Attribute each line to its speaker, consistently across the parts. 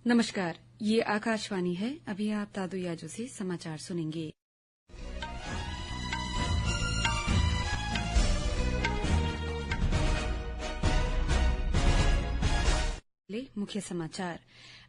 Speaker 1: नमस्कार, ये आकाशवाणी है। अभी आप दादू याजू से समाचार सुनेंगे। मुख्य समाचार।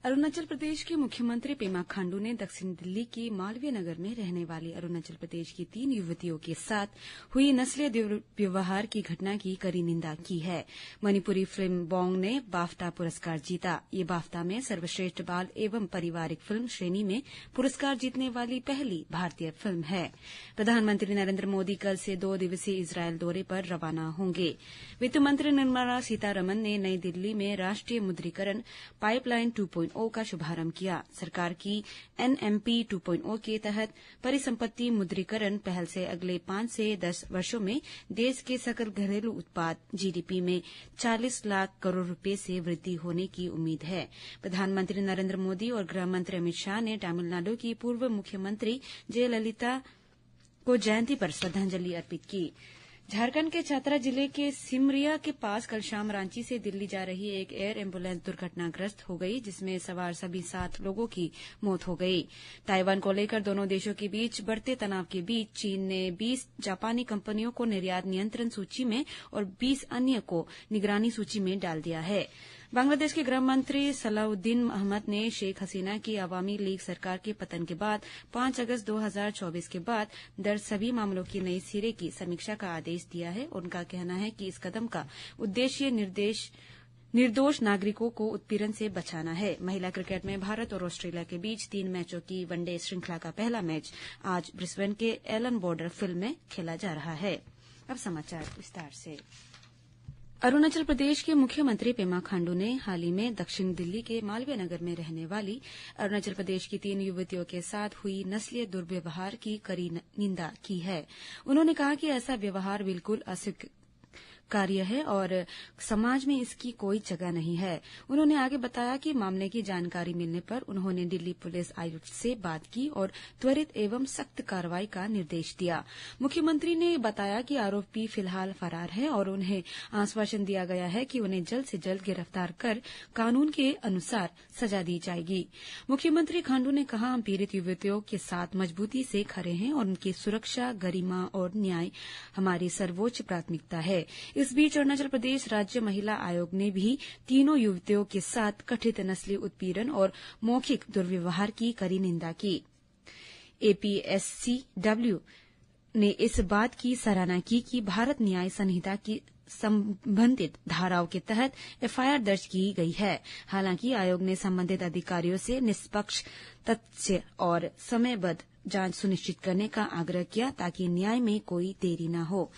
Speaker 1: अरुणाचल प्रदेश के मुख्यमंत्री पेमा खांडू ने दक्षिण दिल्ली के मालवीय नगर में रहने वाली अरुणाचल प्रदेश की 3 युवतियों के साथ हुई नस्लीय दुर्व्यवहार की घटना की कड़ी निंदा की है। मणिपुरी फिल्म बोंग ने बाफ्टा पुरस्कार जीता। ये बाफ्टा में सर्वश्रेष्ठ बाल एवं पारिवारिक फिल्म श्रेणी में पुरस्कार जीतने वाली पहली भारतीय फिल्म है। प्रधानमंत्री नरेंद्र मोदी कल से 2 दिवसीय इजरायल दौरे पर रवाना होंगे। वित्त मंत्री निर्मला सीतारमण ने नई दिल्ली में राष्ट्रीय मुद्रीकरण पाइपलाइन 2.0 का शुभारंभ किया। सरकार की एनएमपी 2.0 के तहत परिसंपत्ति मुद्रीकरण पहल से अगले 5 से 10 वर्षों में देश के सकल घरेलू उत्पाद जीडीपी में 40 लाख करोड़ रुपए से वृद्धि होने की उम्मीद है। प्रधानमंत्री नरेंद्र मोदी और गृह मंत्री अमित शाह ने तमिलनाडु की पूर्व मुख्यमंत्री जयललिता को जयंती पर श्रद्धांजलि अर्पित की। झारखंड के चतरा जिले के सिमरिया के पास कल शाम रांची से दिल्ली जा रही एक एयर एम्बुलेंस दुर्घटनाग्रस्त हो गई, जिसमें सवार सभी 7 लोगों की मौत हो गई। ताइवान को लेकर दोनों देशों के बीच बढ़ते तनाव के बीच चीन ने 20 जापानी कंपनियों को निर्यात नियंत्रण सूची में और 20 अन्य को निगरानी सूची में डाल दिया है। बांग्लादेश के गृह मंत्री सलाउद्दीन अहमद ने शेख हसीना की अवामी लीग सरकार के पतन के बाद 5 अगस्त 2024 के बाद दर्ज सभी मामलों की नई सिरे की समीक्षा का आदेश दिया है। उनका कहना है कि इस कदम का उद्देश्य निर्दोष नागरिकों को उत्पीड़न से बचाना है। महिला क्रिकेट में भारत और ऑस्ट्रेलिया के बीच 3 मैचों की वनडे श्रृंखला का पहला मैच आज ब्रिस्बेन के एलन बॉर्डर फील्ड में खेला जा रहा है। अब समाचार विस्तार से। अरुणाचल प्रदेश के मुख्यमंत्री पेमा खांडू ने हाल ही में दक्षिण दिल्ली के मालवीय नगर में रहने वाली अरुणाचल प्रदेश की 3 युवतियों के साथ हुई नस्लीय दुर्व्यवहार की कड़ी निंदा की है। उन्होंने कहा कि ऐसा व्यवहार बिल्कुल कार्य है और समाज में इसकी कोई जगह नहीं है। उन्होंने आगे बताया कि मामले की जानकारी मिलने पर उन्होंने दिल्ली पुलिस आयुक्त से बात की और त्वरित एवं सख्त कार्रवाई का निर्देश दिया। मुख्यमंत्री ने बताया कि आरोपी फिलहाल फरार है और उन्हें आश्वासन दिया गया है कि उन्हें जल्द से जल्द गिरफ्तार कर कानून के अनुसार सजा दी जाएगी। मुख्यमंत्री खांडू ने कहा, हम पीड़ित युवतियों के साथ मजबूती से खड़े हैं और उनकी सुरक्षा, गरिमा और न्याय हमारी सर्वोच्च प्राथमिकता है। इस बीच अरुणाचल प्रदेश राज्य महिला आयोग ने भी तीनों युवतियों के साथ कथित नस्लीय उत्पीड़न और मौखिक दुर्व्यवहार की कड़ी निंदा की। एपीएससीडब्ल्यू ने इस बात की सराहना की कि भारत न्याय संहिता की संबंधित धाराओं के तहत एफआईआर दर्ज की गई है। हालांकि आयोग ने संबंधित अधिकारियों से निष्पक्ष, तथ्य और समयबद्ध जांच सुनिश्चित करने का आग्रह किया ताकि न्याय में कोई देरी न हो।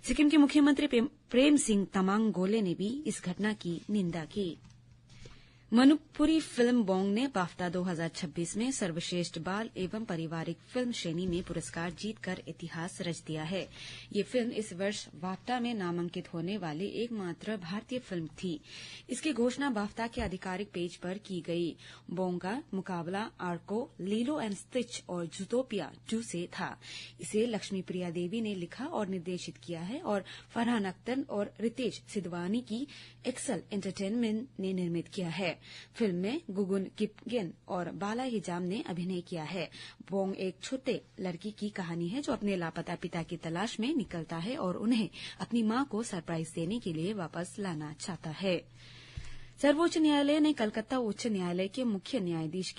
Speaker 1: सिक्किम के मुख्यमंत्री प्रेम सिंह तमांग गोले ने भी इस घटना की निंदा की। मणिपुरी फिल्म बोंग ने बाफ्टा 2026 में सर्वश्रेष्ठ बाल एवं पारिवारिक फिल्म श्रेणी में पुरस्कार जीतकर इतिहास रच दिया है। ये फिल्म इस वर्ष बाफ्टा में नामांकित होने वाली एकमात्र भारतीय फिल्म थी। इसकी घोषणा बाफ्टा के आधिकारिक पेज पर की गई। बोंग का मुकाबला आर्को, लीलो एंड स्टिच और जूटोपिया 2 से था। इसे लक्ष्मी प्रिया देवी ने लिखा और निर्देशित किया है और फरहान अख्तर और रितेश सिद्धवानी की एक्सल एंटरटेनमेंट ने निर्मित किया है। फिल्म में गुगुन किपगेन और बाला हिजाम ने अभिनय किया है। बोंग एक छोटे लड़की की कहानी है जो अपने लापता पिता की तलाश में निकलता है और उन्हें अपनी मां को सरप्राइज देने के लिए वापस लाना चाहता है। सर्वोच्च न्यायालय ने कलकत्ता उच्च न्यायालय के मुख्य न्यायाधीश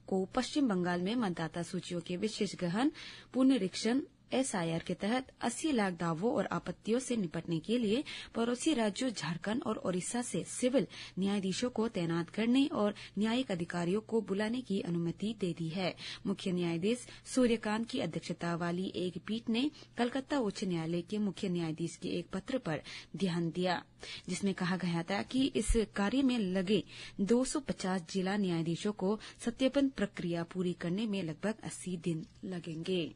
Speaker 1: को पश्चिम बंगाल में मतदाता सूचियों के विशेष गहन पुनरीक्षण एसआईआर के तहत 80 लाख दावों और आपत्तियों से निपटने के लिए पड़ोसी राज्यों झारखंड और ओडिशा से सिविल न्यायाधीशों को तैनात करने और न्यायिक अधिकारियों को बुलाने की अनुमति दे दी है। मुख्य न्यायाधीश सूर्यकांत की अध्यक्षता वाली एक पीठ ने कलकत्ता उच्च न्यायालय के मुख्य न्यायाधीश के एक पत्र पर ध्यान दिया, जिसमें कहा गया था कि इस कार्य में लगे 250 जिला न्यायाधीशों को सत्यापन प्रक्रिया पूरी करने में लगभग 80 दिन लगेंगे।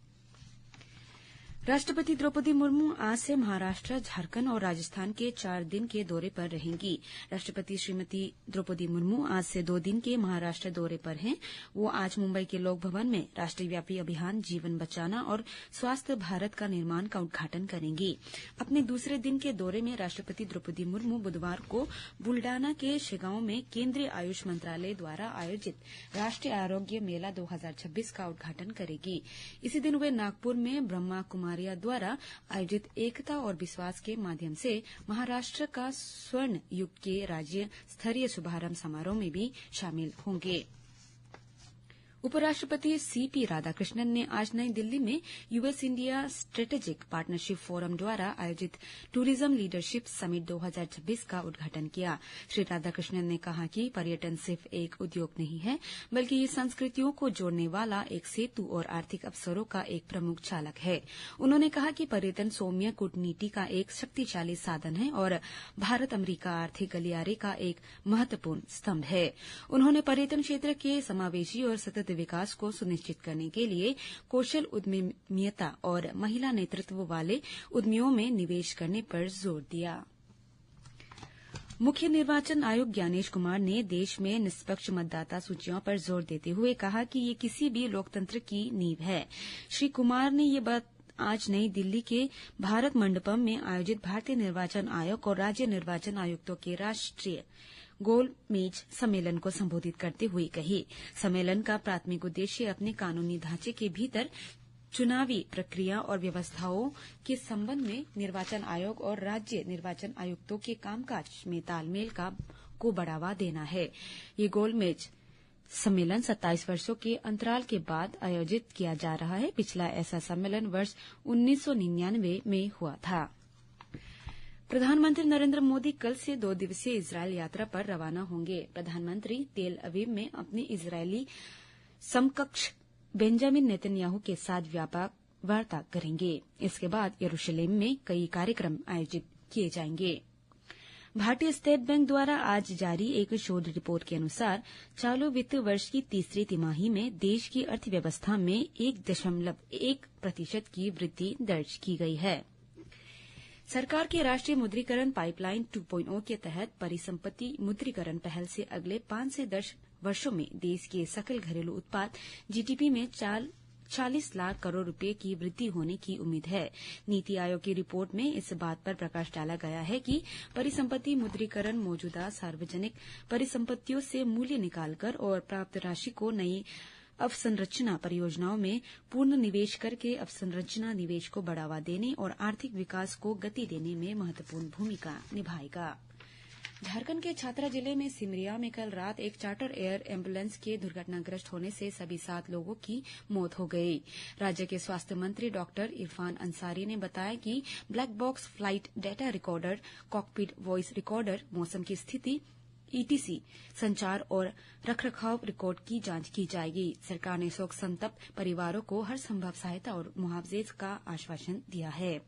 Speaker 1: राष्ट्रपति द्रौपदी मुर्मू आज से महाराष्ट्र, झारखंड और राजस्थान के 4 दिन के दौरे पर रहेंगी। राष्ट्रपति श्रीमती द्रौपदी मुर्मू आज से 2 दिन के महाराष्ट्र दौरे पर हैं। वो आज मुंबई के लोक भवन में राष्ट्रव्यापी अभियान जीवन बचाना और स्वास्थ्य भारत का निर्माण का उद्घाटन करेंगी। अपने दूसरे दिन के दौरे में राष्ट्रपति द्रौपदी मुर्मू बुधवार को बुल्डाना के शेगांव में केंद्रीय आयुष मंत्रालय द्वारा आयोजित राष्ट्रीय आरोग्य मेला 2026 का उद्घाटन करेगी। इसी दिन वे नागपुर में ब्रह्मा कुमारी द्वारा आयोजित एकता और विश्वास के माध्यम से महाराष्ट्र का स्वर्ण युग के राज्य स्तरीय शुभारंभ समारोह में भी शामिल होंगे। उपराष्ट्रपति सीपी राधाकृष्णन ने आज नई दिल्ली में US India strategic partnership forum द्वारा आयोजित टूरिज्म लीडरशिप समिट 2026 का उद्घाटन किया। श्री राधाकृष्णन ने कहा कि पर्यटन सिर्फ एक उद्योग नहीं है, बल्कि ये संस्कृतियों को जोड़ने वाला एक सेतु और आर्थिक अवसरों का एक प्रमुख चालक है। उन्होंने कहा कि पर्यटन सौम्य कूटनीति का एक शक्तिशाली साधन है और भारत अमेरिका आर्थिक गलियारे का एक महत्वपूर्ण स्तंभ है। उन्होंने पर्यटन क्षेत्र के समावेशी और सतत विकास को सुनिश्चित करने के लिए कौशल उद्यमिता और महिला नेतृत्व वाले उद्यमियों में निवेश करने पर जोर दिया। मुख्य निर्वाचन आयुक्त ज्ञानेश कुमार ने देश में निष्पक्ष मतदाता सूचियों पर जोर देते हुए कहा कि ये किसी भी लोकतंत्र की नींव है। श्री कुमार ने ये बात आज नई दिल्ली के भारत मंडपम में आयोजित भारतीय निर्वाचन आयोग और राज्य निर्वाचन आयुक्तों के राष्ट्रीय गोल मेज सम्मेलन को संबोधित करते हुए कही। सम्मेलन का प्राथमिक उद्देश्य अपने कानूनी ढांचे के भीतर चुनावी प्रक्रिया और व्यवस्थाओं के संबंध में निर्वाचन आयोग और राज्य निर्वाचन आयुक्तों के कामकाज में तालमेल को बढ़ावा देना है। ये गोल मेज सम्मेलन 27 वर्षों के अंतराल के बाद आयोजित किया जा रहा है। पिछला ऐसा सम्मेलन वर्ष 1999 में हुआ था। प्रधानमंत्री नरेंद्र मोदी कल से 2 दिवसीय इजरायल यात्रा पर रवाना होंगे। प्रधानमंत्री तेल अवीव में अपने इजरायली समकक्ष बेंजामिन नेतन्याहू के साथ व्यापक वार्ता करेंगे। इसके बाद यरूशलेम में कई कार्यक्रम आयोजित किए जाएंगे। भारतीय स्टेट बैंक द्वारा आज जारी एक शोध रिपोर्ट के अनुसार चालू वित्त वर्ष की तीसरी तिमाही में देश की अर्थव्यवस्था में 1.1% की वृद्धि दर्ज की गई है। सरकार के राष्ट्रीय मुद्रीकरण पाइपलाइन 2.0 के तहत परिसंपत्ति मुद्रीकरण पहल से अगले 5 से 10 वर्षों में देश के सकल घरेलू उत्पाद जीडीपी में 40 लाख करोड़ रुपए की वृद्धि होने की उम्मीद है। नीति आयोग की रिपोर्ट में इस बात पर प्रकाश डाला गया है कि परिसंपत्ति मुद्रीकरण मौजूदा सार्वजनिक परिसंपत्तियों से मूल्य निकालकर और प्राप्त राशि को नई अवसंरचना परियोजनाओं में पूर्ण निवेश करके अवसंरचना निवेश को बढ़ावा देने और आर्थिक विकास को गति देने में महत्वपूर्ण भूमिका निभाएगा। झारखंड के छात्रा जिले में सिमरिया में कल रात एक चार्टर एयर एम्बुलेंस के दुर्घटनाग्रस्त होने से सभी 7 लोगों की मौत हो गई। राज्य के स्वास्थ्य मंत्री डॉक्टर इरफान अंसारी ने बताया कि black box flight data recorder, cockpit voice recorder, मौसम की स्थिति, ईटीसी, संचार और रखरखाव रिकॉर्ड की जांच की जाएगी। सरकार ने शोक संतप्त परिवारों को हर संभव सहायता और मुआवजे का आश्वासन दिया है।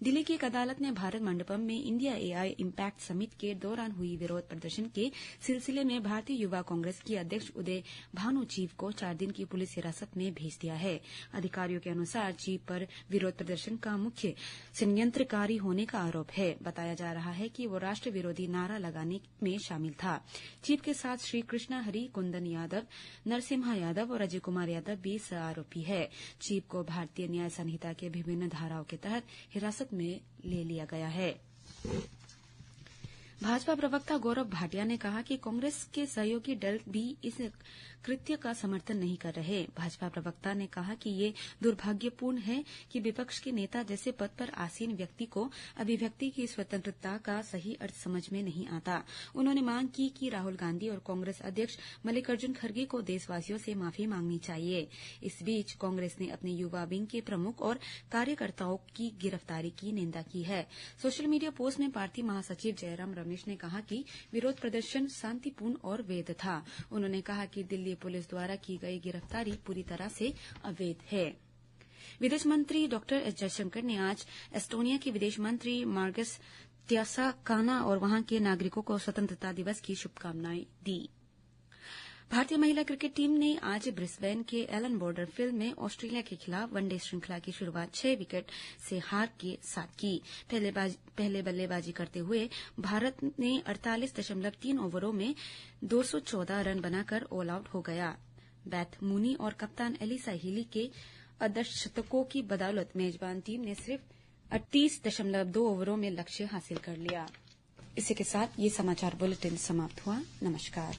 Speaker 1: दिल्ली की एक अदालत ने भारत मंडपम में इंडिया एआई इम्पैक्ट समिट के दौरान हुई विरोध प्रदर्शन के सिलसिले में भारतीय युवा कांग्रेस के अध्यक्ष उदय भानु चीफ को 4 दिन की पुलिस हिरासत में भेज दिया है। अधिकारियों के अनुसार चीफ पर विरोध प्रदर्शन का मुख्य षड्यंत्रकारी होने का आरोप है। बताया जा रहा है कि वो राष्ट्र विरोधी नारा लगाने में शामिल था। चीफ के साथ श्री कृष्णा हरि, कुंदन यादव, नरसिम्हा यादव और अजय कुमार यादव भी आरोपी है। चीफ को भारतीय न्याय संहिता के विभिन्न धाराओं के तहत हिरासत में ले लिया गया है। भाजपा प्रवक्ता गौरव भाटिया ने कहा कि कांग्रेस के सहयोगी दल भी इस कृत्य का समर्थन नहीं कर रहे। भाजपा प्रवक्ता ने कहा कि ये दुर्भाग्यपूर्ण है कि विपक्ष के नेता जैसे पद पर आसीन व्यक्ति को अभिव्यक्ति की स्वतंत्रता का सही अर्थ समझ में नहीं आता। उन्होंने मांग की कि राहुल गांधी और कांग्रेस अध्यक्ष मल्लिकार्जुन खड़गे को देशवासियों से माफी मांगनी चाहिए। इस बीच कांग्रेस ने अपने युवा विंग के प्रमुख और कार्यकर्ताओं की गिरफ्तारी की निंदा की है। सोशल मीडिया पोस्ट में पार्टी महासचिव जयराम रमेश ने कहा कि विरोध प्रदर्शन शांतिपूर्ण और वैध था। उन्होंने कहा कि दिल्ली पुलिस द्वारा की गई गिरफ्तारी पूरी तरह से अवैध है। विदेश मंत्री डॉक्टर एस जयशंकर ने आज एस्टोनिया के विदेश मंत्री मार्गस त्यासाकाना और वहां के नागरिकों को स्वतंत्रता दिवस की शुभकामनाएं दी। भारतीय महिला क्रिकेट टीम ने आज ब्रिस्बेन के एलन बॉर्डर फील्ड में ऑस्ट्रेलिया के खिलाफ वनडे श्रृंखला की शुरुआत 6 विकेट से हार के साथ की। पहले बल्लेबाजी करते हुए भारत ने 48.3 ओवरों में 214 रन बनाकर ऑल आउट हो गया। बेथ मूनी और कप्तान एलिसा हीली के अर्धशतकों की बदौलत मेजबान टीम ने सिर्फ 38.2 ओवरों में लक्ष्य हासिल कर लिया। इसी के साथ ये समाचार बुलेटिन समाप्त हुआ। नमस्कार।